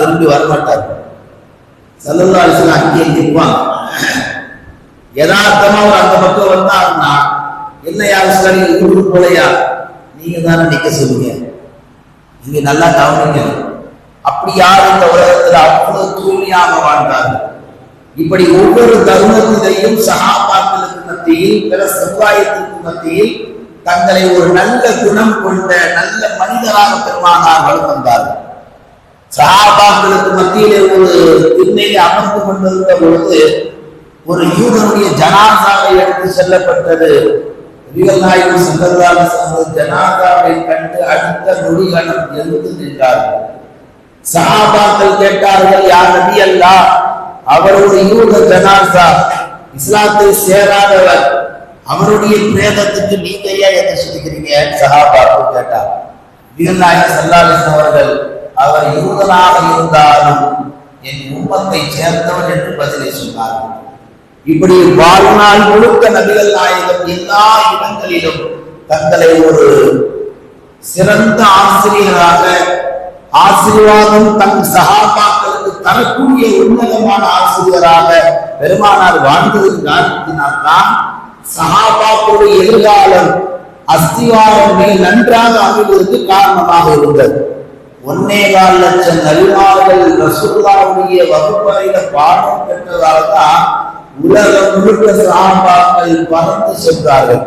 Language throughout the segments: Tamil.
திரும்பி வரமாட்டார். ஸல்லல்லாஹு அலைஹி வஸல்லம் அங்கே நிற்பாங்க. யதார்த்தமா ஒரு அந்த பக்கம் வந்தாருன்னா, என்ன யார் சரி ஊருக்கு போலையா, நீங்க தானே நிக்க சொல்லுங்க, நீங்க நல்லா கவனிங்க. அப்படி யார் இந்த உலகத்துல அவ்வளவு தூய்மையாக வாழ்ந்தார்கள். இப்படி ஒவ்வொரு தருணத்திலையும் சஹாபாக்களுக்கு மத்தியில், பிற சமுதாயத்திற்கு மத்தியில் தங்களை ஒரு நல்ல குணம் கொண்ட நல்ல மனிதராக பெருமானார் வளம் வந்தார்கள். சஹாபாக்களுக்கு மத்தியிலே ஒரு திண்ணையை அமர்ந்து கொண்டிருந்த பொழுது ஒரு யூதனுடைய ஜனாசாவை எடுத்து செல்லப்பட்டது. நபிகள் நாயகம் ஸல்லல்லாஹு அலைஹி வஸல்லம் ஜனாசாவை கண்டு அடுத்த நொடிகளம் எழுந்து நின்றார்கள். சஹாபாக்கள் கேட்டார்கள், யார் நபி அல்லாஹ், அவருடைய யூத ஜனாசா, இஸ்லாத்தை சேராதவர், அவருடைய பிரேதத்துக்கு நீங்க ஏன் என்ன சொல்லிக்கிறீங்க? சஹாபாக்கள் கேட்டார். நபிகள் நாயகம் ஸல்லல்லாஹு அலைஹி வஸல்லம் அவர்கள், அவர் யூதனாக இருந்தாலும் என் உம்மத்தை சேர்ந்தவர் என்று பதிலை சொன்னார்கள். இப்படி வாழ்நாள் முழுக்க நபிகள் நாயகம் எல்லா இடங்களிலும் தங்களை ஒரு சிறந்த ஆசிரியராக, ஆசீர்வாதம் தன் சஹாபாக்களுக்கு தரக்கூடிய உன்னதமான ஆசிரியராக பெருமானார் வாழ்ந்ததின் காரணத்தினால் தான் சஹாபாக்களுடைய எதிர்காலம் அஸ்திவாரம் மிக நன்றாக அமைவதற்கு காரணமாக இருந்தது. 1.25 லட்சம் நபிமார்கள் ரசூலுல்லாஹ்வுடைய வகுப்பறையில பாடம் பெற்றதால் தான் உலகம் முழுக்க சஹாபாக்கள் பறந்து சென்றார்கள்.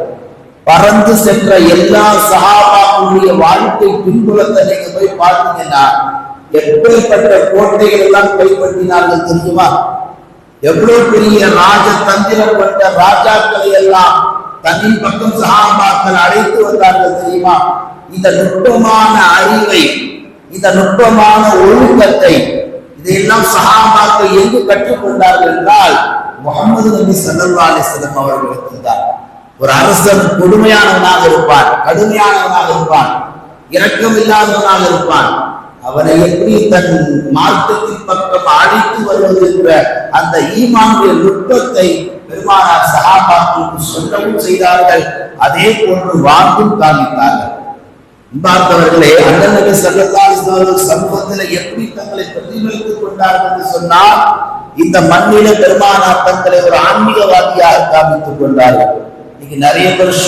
பறந்து சென்ற எல்லா சஹாபாக்களுடைய வாழ்க்கை பின்புலத்தை நீங்க போய் பார்த்தீங்கன்னா எப்படிப்பட்ட கோட்டைகள் எல்லாம் கைப்பற்றினார்கள் தெரியுமா? எவ்வளவு பெரிய ராஜதந்திரம் கொண்ட ராஜாக்களை எல்லாம் தன்னின் பக்கம் சஹாபாக்கள் அழைத்து வந்தார்கள் தெரியுமா? இந்த நுட்பமான அறிவை, இந்த நுட்பமான ஒழுக்கத்தை இதையெல்லாம் சஹாபாக்கள் எங்கு கற்றுக்கொண்டார்கள் என்றால் முஹம்மது நபி ஸல்லல்லாஹு அலைஹி வஸல்லம் அவர்களுக்கு தான். ஒரு அரசன் கொடுமையானவனாக இருப்பான், கடுமையானவனாக இருப்பான், இரக்கம் இல்லாதவனாக இருப்பான். அவனை எப்படி தன் மார்க்கத்தின் பக்கம் அழைத்து வருவது என்ற அந்த ஈமானுடைய நுட்பத்தை பெருமானார் சஹாபாக்களுக்கு சொல்லவும் செய்தார்கள். அதே போன்று வாழ்ந்தும் காமித்தார்கள். பார்த்தவர்களே, அண்ணன் நபி ஸல்லல்லாஹு அலைஹி வஸல்லம் சமூகத்தில் எப்படி தங்களை பிரதிபலித்துக் கொண்டார்கள் என்று சொன்னால், இந்த மண்ணில பெருமானார் தங்களை ஒரு ஆன்மீகவாதியாக காமித்துக் கொண்டார்கள். இன்னைக்கு நிறைய பேர்